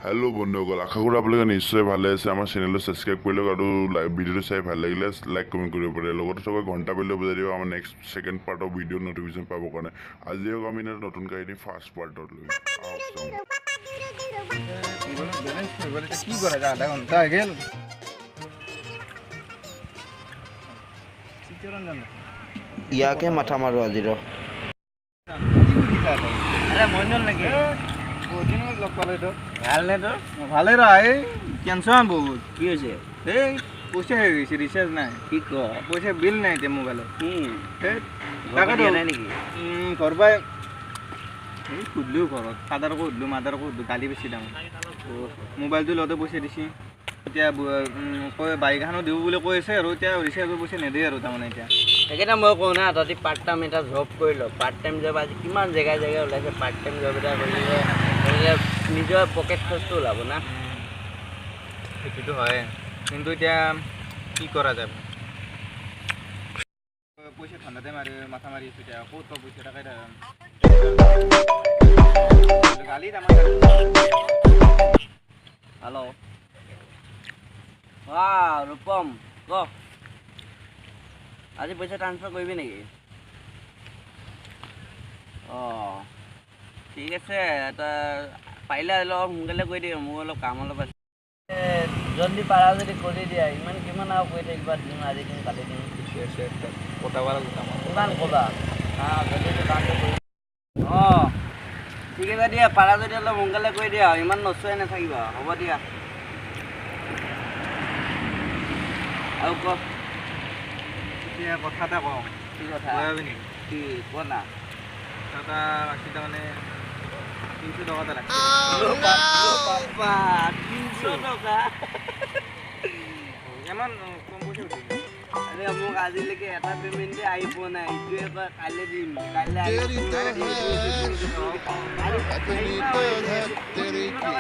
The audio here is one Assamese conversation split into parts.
हेलो बंधुসকল आशा करूँ आपलोके निश्चय भाले आछे आमार चेनेल सबसक्राइब कर लग और भिडिओ चाई ভাল লাগিলে लाइक कमेंट कर पारे लगते सब घंटा बेल बजाई दिव आमार next second part of video notification power कारण आज आम नतुन कहानी फार्स्ट पार्ट ইয়াকে মাথা মাৰো আজিৰ আরে মইনল নাকি বহুদিন লগ পালে তো ভালনে তো ভালে রা এই টেনশন বহুত কি হৈছে এই পইচা হৈ গৈছে ৰিচাৰ্জ নাই কি ক পইচা বিল নাই তে মোবাইলত এই টাকা দিয়া নাই নেকি ঘৰ পাই এই সুধলো ঘৰত ফাদাৰকো সুধলো মাদাৰকো সুধলো গালি বেছি দাম মোবাইলটো লওঁতে পইচা দিছি এতিয়া কয় বাইক এখনো দিওঁ বুলি কৈ আছে আৰু এতিয়া ৰিচাৰ্জৰ পইচা নেদেই আৰু তাৰমানে এতিয়া সেইকাৰণে মই কওঁ না তহঁতি পাৰ্ট টাইম এটা জব কৰি ল পাৰ্ট টাইম জব আজি কিমান জেগাই জেগাই ওলাইছে পাৰ্ট টাইম জব এটা কৰিলে নিজৰ পকেট খৰচটো ওলাব না সেইটোতো হয় কিন্তু এতিয়া কি কৰা যাব পইচা ঠাণ্ডাতে মাথা মাৰি আছোঁ এতিয়া ক'ত পইচা টাকাই গালি হেল্ল' ৰূপম ক আজি পইচা ট্ৰান্সফাৰ কৰিবি নেকি অঁ ঠিক আছে পাৰিলে অলপ সোনকালে কৰি দিম মোৰ অলপ কাম অলপ আছে জলদি পাৰা যদি কৰি দিয়া ইমান কিমান আৰু কৰি থাকিবা দিম আজি দিম কালি দিম কিমান ক'বা যদি কামটো কৰি অঁ ঠিক আছে দিয়া পাৰা যদি অলপ সোনকালে কৰি দিয়া ইমান নচুৱাই নাথাকিবা হ'ব দিয়া আৰু ক এতিয়া কথা এটা কওঁ কি কথা নেকি কি কোৱা না এটা ৰাখি তাৰমানে 300 টকা এটা ৰাখি বাবা 300 টকা ইমান কম পইচা উঠিছে আৰে মোক আজিলৈকে এটা পেমেণ্টে আহি পোৱা নাই ইটোৱে কয় কাইলৈ দিম কাইলৈ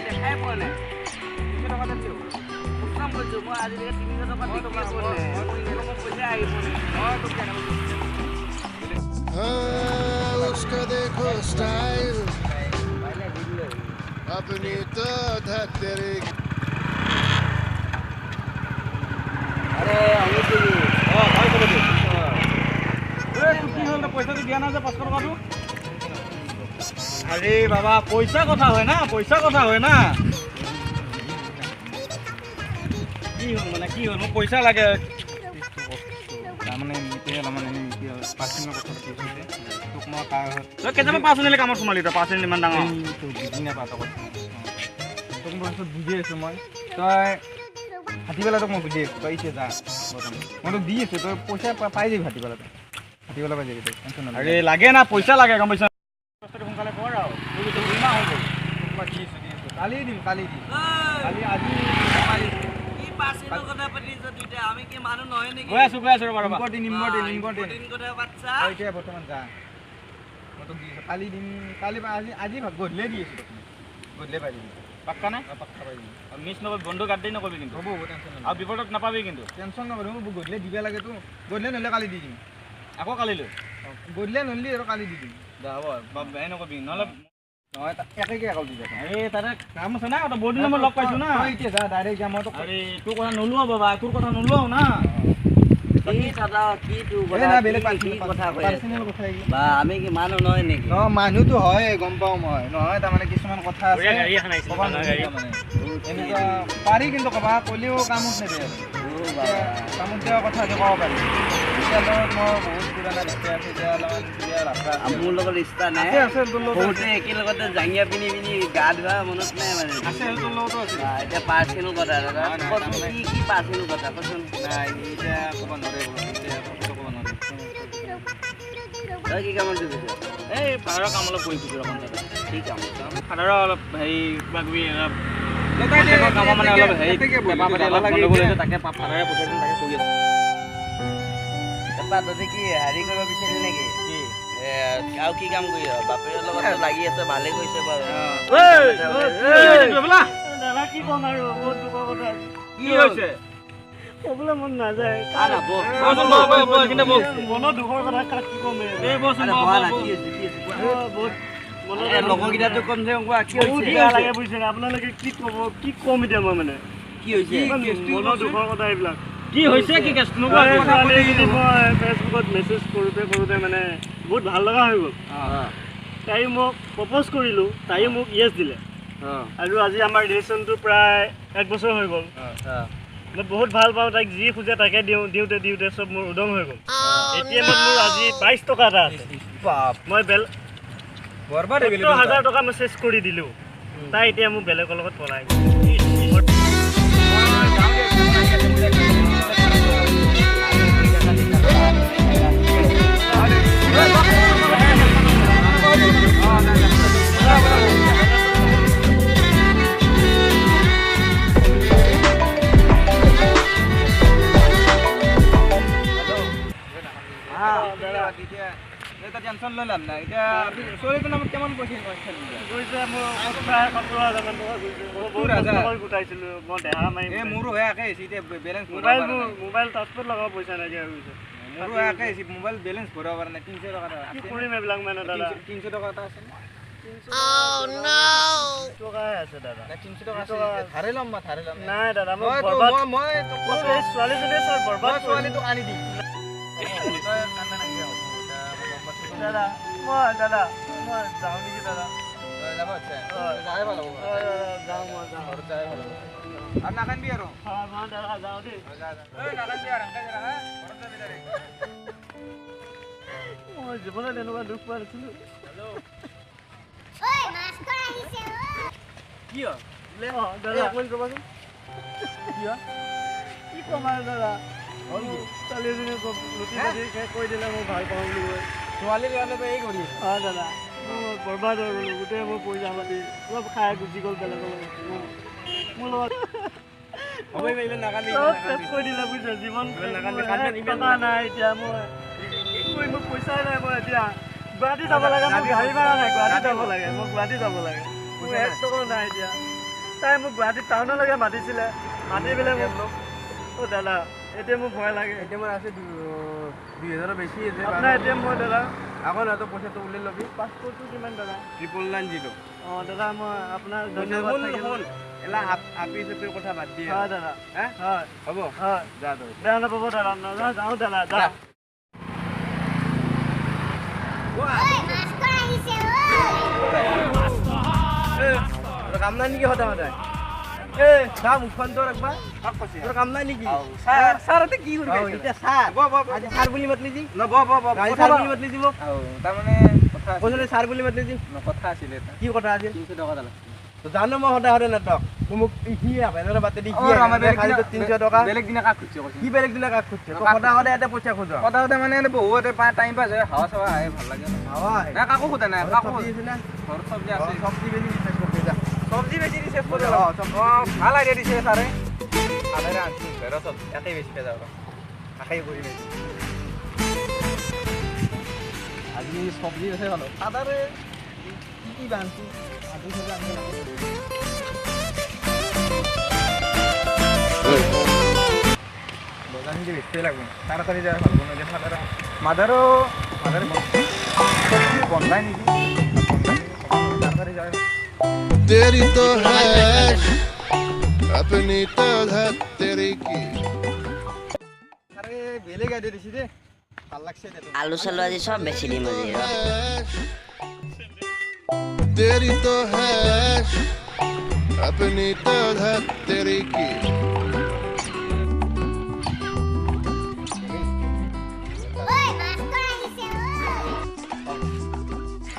দেখাই পোৱা নাই 300 টকা দিম কাম কৰিছোঁ মই আজিলৈকে 300 টকা দি পোৱা নাই মই পইচা আহি পোৱা নাই उसका देखो स्टाइल अपनी तो तेरे अरे अमित जी পইচাটো দিয়া নাই যে 500 টকাটো আরে বাবা পইচা কথা হয় না কি হল মানে কি হল মোক পইচা লাগে তাৰমানে পাৰ্চনেল কথা পাতি তোক মই তই কেতিয়াবা পাৰ্চনেলি কামত সোমালি তই পাৰ্চনেল ইমান ডাঙৰ বুজি নাপাওঁ তই তোক মই বুজি আছোঁ মই তই ভাটিবেলা তোক মই বুজি আছোঁ তই এতিয়া যা মই তোক দি আছোঁ তই পইচা পাই যাবি ভাটিবেলা পাই যাবি তই টেনশ্যন নল'বি আৰে লাগে না পইচা লাগে গম পাইছ সোনকালে কৰ আৰু কালি দিম কালি আজি পাৰ্চেলৰ কথা পাতিছ দুইটা আমি কি মানুহ নহয় নেকি গৈ আছোঁ ৰ'বা ইম্পৰ্টেণ্ট কথা পাতিছা এতিয়া বৰ্তমান যা মই তোক দি আছোঁ কালি দিম কালি আজি গধূলিয়ে দি আছোঁ গধূলিয়ে পাই দিম পাক্কা না পাক্কা পাই দিম মিছ নকৰিবি বন্ধু গাদ্দাৰি নকৰিবি কিন্তু হ'ব টেনশ্যন নল'বি আৰু বিপদত নাপাবি কিন্তু টেনশ্যন নকৰিবি মোক গধূলিয়ে দিব লাগেতো গধূলিয়ে নহ'লে কালি দি দিম আকৌ কালিলৈ গধূলিয়ে নহ'লে আৰু কালি দি দিম দে হ'ব হেৰি নকৰিবি নহ'লে নহয় একেকৈ আকৌ দি যাম এই তাতে কাম আছে না তই বহুত দিনৰ মই লগ পাইছোঁ না এতিয়া যা ডাইৰেক্ট যাম মই তোক আৰে তোৰ কথা নোলোৱা বাবা তোৰ কথা নোলোৱাও না আমি কি মানুহ নহয় নেকি মানুহটো হয় গম পাওঁ মই নহয় তাৰমানে কিছুমান কথা আছে এনেকুৱা পাৰি কিন্তু ক'বা ক'লেও কামত নেদে কামত দিয়া কথা ক'ব পাৰি এতিয়া লগত মই বহুত পুৰণা ৰাস্তা আছে এতিয়া অলপমান মোৰ লগত ৰিষ্টা নাই বহুতে একেলগতে জাঙিয়া পিন্ধি গা ধোৱা মনত নাই মানে আছে তোৰ লগতো আছে এতিয়া পাৰ্চনেল কথা কি পাৰ্চনেল কথা কচোন নাই এতিয়া ক'ব নোৱাৰে এতিয়া ক'ব নোৱাৰে তই কি কামত দিছ এই ফাদাৰৰ কাম অলপ কৰি ফুৰিছোঁ অকণ তাতে কি কাম ফাদাৰৰ অলপ হেৰি কিবা কিবি অলপ কামৰ মানে অলপ হেৰি পেপাৰ পাতি অলপ গণ্ডগোল হৈছে তাকে ফাদাৰে পঠিয়াইছিল তাকে কৰি আছোঁ তাৰপৰা তহঁতি কি হেৰি কৰিব বিচাৰিলি নেকি আৰু কি কাম কৰি বাপেৰৰ লগত লাগি আছে ভালে কৰিছে বাৰু কি ক'ম আৰু বহুত দুখৰ কথা কি হৈছে ক'বলৈ মন নাযায় মনৰ দুখৰ কথা কি ক'ম বহুত লগৰকেইটাতো কম যে কোৱা কি বহুত হৈছে বেয়া লাগে বুজিছে আপোনালোকে কি ক'ব কি ক'ম এতিয়া মই মানে কি হৈছে মনৰ দুখৰ কথা এইবিলাক কি হৈছে কি কেছ মই ফেচবুকত মেছেজ কৰোঁতে মানে বহুত ভাল লগা হৈ গ'ল তাই মোক প্ৰপ'জ কৰিলোঁ তাইও মোক য়েছ দিলে আৰু আজি আমাৰ ৰিলেশ্যনটো প্ৰায় 1 বছৰ হৈ গ'ল মই বহুত ভাল পাওঁ তাইক যি খোজে তাকে দিওঁতে চব মোৰ উদং হৈ গ'ল ATM-ত মোৰ আজি 22 টকা এটা আছে মই বৰবাদ হৈ গ'ল 70,000 টকা মই চেছ কৰি দিলোঁ তাই এতিয়া মোক বেলেগৰ লগত পলাই গ'ল টেনশ্যন লৈ লাভ নাই এতিয়া ছোৱালীটোৰ নামত কেমন কৈছিল গৈছে মোৰ প্ৰায় 70,000 মান টকা গৈছে মই বহুত কষ্ট কৰি গোটাইছিলোঁ মই দেহা মাৰি মোৰো হৈ আকে এতিয়া বেলেঞ্চ মোবাইল টাচপত লগাব পইচা নাইকিয়া হৈ গৈছে মোৰো হৈ আকে মোবাইল বেলেঞ্চ ভৰাব পৰা নাই 300 টকা কি কৰিম এইবিলাক মানে দাদা 300 টকা এটা আছে টকাই আছে দাদা 300 টকা ধাৰে ল'ম নাই দাদা মই বৰবাদ এই ছোৱালীজনীয়ে ছাৰ বৰবাদ ছোৱালীটোক আনি দিম দাদা মই যাওঁ নেকি দাদা আৰু নাকান্দি আৰু দাদা যাওঁ দেই নাকান্দি আৰু মই জীৱনত এনেকুৱা দুখ পোৱা নাছিলোঁ কি হ'ল দাদা অকণমান ক'বাচোন কি ক'ম আৰু দাদা ছোৱালী এজনীয়ে লুটি পাতি কৈ দিলে মই ভাল পাওঁ বুলি কয় ছোৱালীৰ কাৰণে এই কৰি দাদা মই বৰবাদ হৈ গ'লোঁ গোটেই মোৰ পইচা পাতি চব খাই গুচি গ'ল বেলেগৰ লগত মোৰ লগত কৈ দিলে বুজিছে জীৱন টকা নাই এতিয়া মই মোক পইচাই নাই মই এতিয়া গুৱাহাটী যাব লাগে মোৰ গাড়ী ভাড়া নাই গুৱাহাটী যাব লাগে মই গুৱাহাটী যাব লাগে মোৰ 1 টকাও নাই এতিয়া তাই মোক গুৱাহাটী টাউনলৈকে মাতিছিলে মাতি পেলাই মোক দাদা এতিয়া মোৰ ভয় লাগে মোৰ আছে 2000 বেছি আছে আপোনাৰ এতিয়া মই দাদা আকৌ নহতো পইচাটো উলিয়াই ল'বি পাছপৰ্টটো কিমান দাদা 990 দাদা মই আপোনাৰ ধন্যবাদ থাকিল এলা আপি চপিৰ কথা বাদ দিয়ে হয় দাদা হয় হ'ব হয় যা তই বেয়া নাপাব দাদা যাওঁ দাদা যা কাম নাই নেকি সদায় চা মুখখন তোৰ একবাৰ তোৰ কাম নাই নেকি ছাৰতে কি কৰি এতিয়া ছাৰ আজি ছাৰ বুলি মাতলি যি ছাৰ বুলি মাতলি যি মোক তাৰমানে কৈছিলে ছাৰ বুলি মাতলি যি কথা আছিলে কি কথা আছিল 300 টকা দালা জানো মই সদায় নাটক মোক সি বেলেগৰ বাটে দি কি 300 টকা বেলেগ দিনা কাক খুঁজছে কি বেলেগ দিনা কাক খুঁজছে সদায় এটা পইচা খোজ সদায় মানে বহুতে টাইম পাছ হয় হাৱা চাৱা আহে ভাল লাগে হাৱা না কাকো সোধা নাই কাকো আছে না ঘৰ চব্জি আছে চব্জি বেছি দিছে চব্জি বেছি দিছে ভাল আইডিয়া দিছে ছাৰে আধাৰে আনছি ঘৰৰ চব্জি একেই বেছি যাব আশাই কৰি আজি চব্জি আছে ভালো আধাৰে কি বানছি আজি সব আনছে বজানি যে বেশি লাগবে তাড়াতাড়ি যাওয়ার ভালো না যে মাদারও বন্ধাই নাকি তাড়াতাড়ি যাওয়ার तेरी तो है अपनी तो तेरी की আরে বেলে গাড়ি দিছি রে ভাল লাগছে আলু চালু আজি সব বেছি দিম আজি तेरी तो है अपनी तो तेरी की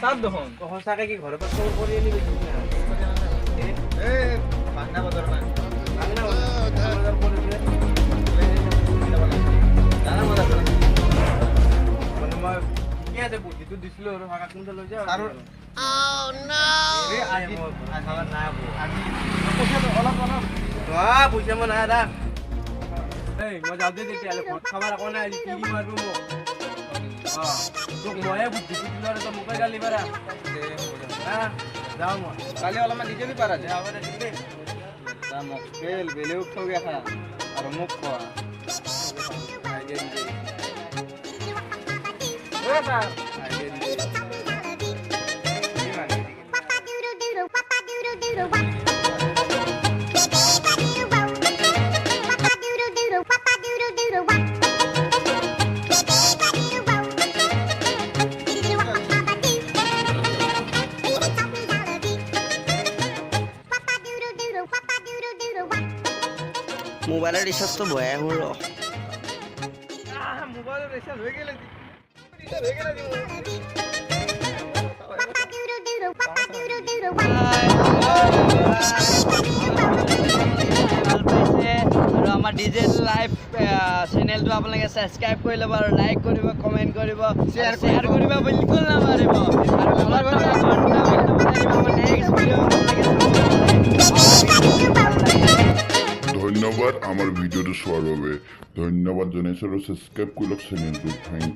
সাত দেখোন তো সঁচাকে কি ঘৰৰ পৰা চোৰ কৰি আনি গৈছিল না এ বাংলা বজাৰ না বাংলা বজাৰ কৰিছে জানা মজা কৰে মানে মই কি আছে বুদ্ধিটো দিছিলো আৰু হাকা কোনটা লৈ যা আৰু এ আজি খাবার না আজি পইচা অলপ পইচা মই নাই দা এই মই যাও দে তেতিয়ালে ঘৰত খাবাৰ আকৌ নাই আজি কি মাৰবো মোক তোক ময়ে বুদ্ধি দিলো আৰু তই মোকে গালি পাৰা যাওঁ মই কালি অলপমান দি দিবি পাৰা হ'ব দে দিবি যা মোক বেলেগ থগে খা আৰু মোক খোৱা আইডিয়া দি ছাৰ আইডিয়া দি মোবাইলৰ ৰিচাৰ্জটো ভৰাই আহোঁ ৰ মোবাইলৰ ৰিচাৰ্জ হৈ গ'লে আৰু আমাৰ ডিজে লাইভ চেনেলটো আপোনালোকে ছাবস্ক্ৰাইব কৰি ল'ব আৰু লাইক কৰিব কমেণ্ট কৰিব শ্বেয়াৰ কৰিব বিলকুল নাপাহৰিব আৰু তলত থকা ঘণ্টা বিলটো বজাই দিব আমাৰ নেক্সট ভিডিঅ' ধন্যবাদ আমাৰ ভিডিঅ'টো চোৱাৰ বাবে ধন্যবাদ জনাইছোঁ আৰু ছাবস্ক্ৰাইব কৰি লওক চেনেলটো থেংক ইউ